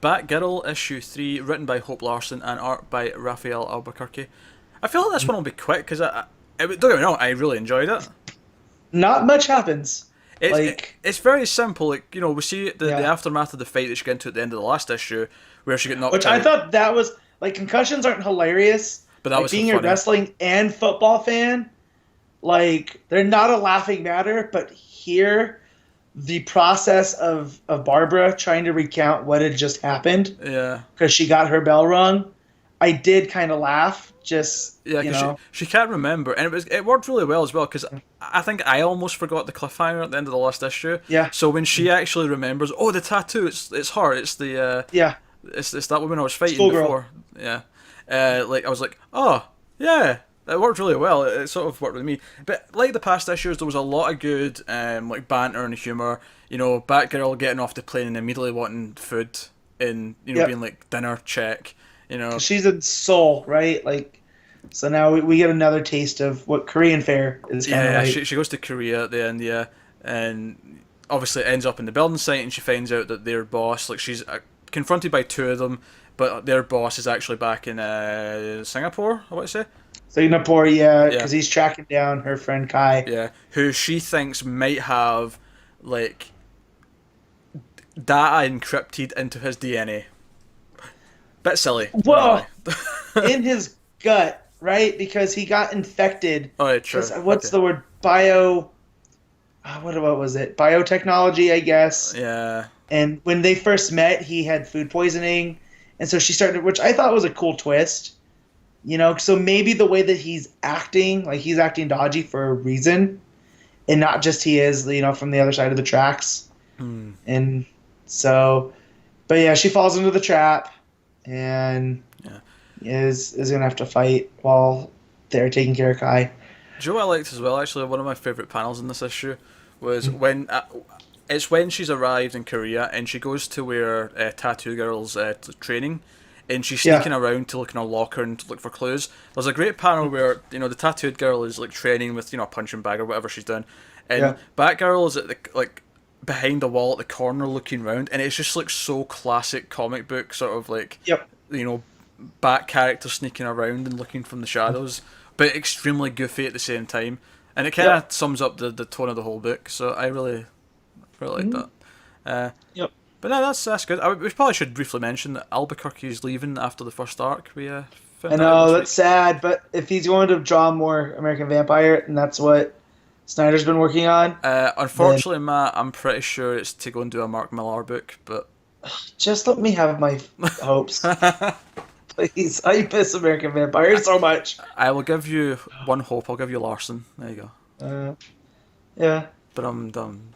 Batgirl issue 3, written by Hope Larson and art by Raphael Albuquerque. I feel like this one will be quick because don't get me wrong, I really enjoyed it. Not much happens. It's very simple. Like, we see the aftermath of the fight that she got into at the end of the last issue, where she got knocked out. Which I thought that was like, concussions aren't hilarious, but that was being a wrestling and football fan. Like, they're not a laughing matter, but here, the process of Barbara trying to recount what had just happened, because she got her bell rung, I did kind of laugh. Just because she can't remember, and it worked really well as well. Because I think I almost forgot the cliffhanger at the end of the last issue. Yeah. So when she actually remembers, the tattoo, it's her. It's the it's that woman I was fighting before. Yeah. I was like, oh yeah. It worked really well. It sort of worked with me. But like the past issues, there was a lot of good like banter and humour. Batgirl getting off the plane and immediately wanting food and being like, dinner, check. She's in Seoul, right? Like, so now we get another taste of what Korean fare is kind of like. She goes to Korea at the end, and obviously ends up in the building site, and she finds out that their boss, like, she's confronted by two of them, but their boss is actually back in Singapore, I want to say. Singapore, because he's tracking down her friend Kai. Yeah, who she thinks might have, like, data encrypted into his DNA. Bit silly. Well, in his gut, right? Because he got infected. Oh, yeah, true. What's the word? What was it? Biotechnology, I guess. Yeah. And when they first met, he had food poisoning. And so she started, which I thought was a cool twist. So maybe the way that he's acting, like he's acting dodgy for a reason. And not just he is, from the other side of the tracks. And so, but yeah, she falls into the trap. And is gonna have to fight while they're taking care of Kai. Joe, I liked as well. Actually, one of my favorite panels in this issue was when she's arrived in Korea and she goes to where Tattoo Girl's training, and she's sneaking around to look in her locker and to look for clues. There's a great panel where the tattooed girl is like training with a punching bag or whatever she's doing, and Batgirl is at the behind the wall at the corner looking round, and it's just like so classic comic book sort of like Bat character sneaking around and looking from the shadows, but extremely goofy at the same time, and it kind of sums up the tone of the whole book. So I really like that. But no, that's good. We probably should briefly mention that Albuquerque is leaving after the first arc. I know that's sad, but if he's going to draw more American Vampire, and that's what Snyder's been working on. Unfortunately, Matt, I'm pretty sure it's to go and do a Mark Millar book, but just let me have my hopes, please. I miss American Vampire so much. I will give you one hope. I'll give you Larson. There you go. Yeah. But I'm done.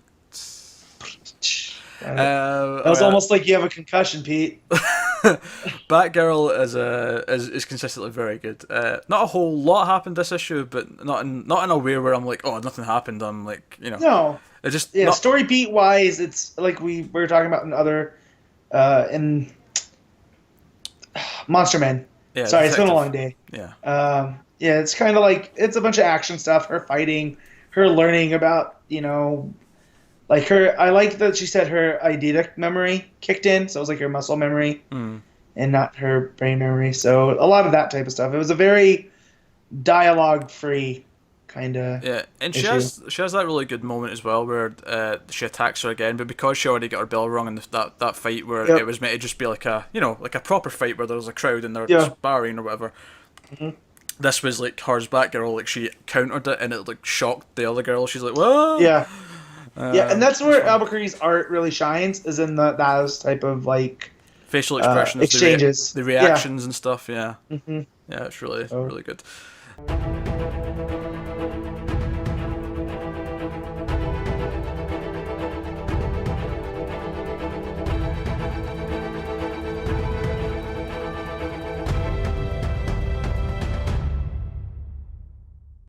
That was almost like you have a concussion, Pete. Batgirl is consistently very good. Not a whole lot happened this issue, but not in a way where I'm like, oh, nothing happened. I'm like, No. It just story beat wise, it's like we were talking about in other in Monster Men. Yeah, sorry, it's been a long day. Yeah. It's kind of like it's a bunch of action stuff. Her fighting, her learning about like her. I like that she said her eidetic memory kicked in, so it was like her muscle memory. And not her brain memory. So a lot of that type of stuff. It was a very dialogue-free kind of and issue. she has that really good moment as well where she attacks her again, but because she already got her bell rung in that fight where it was meant to just be like a like a proper fight where there was a crowd and they're sparring or whatever. This was like hers Batgirl, like she countered it and it like shocked the other girl. She's like, whoa. And that's where Albuquerque's art really shines, is in those type of like facial expressions, exchanges, the reactions and stuff. Yeah, it's really good.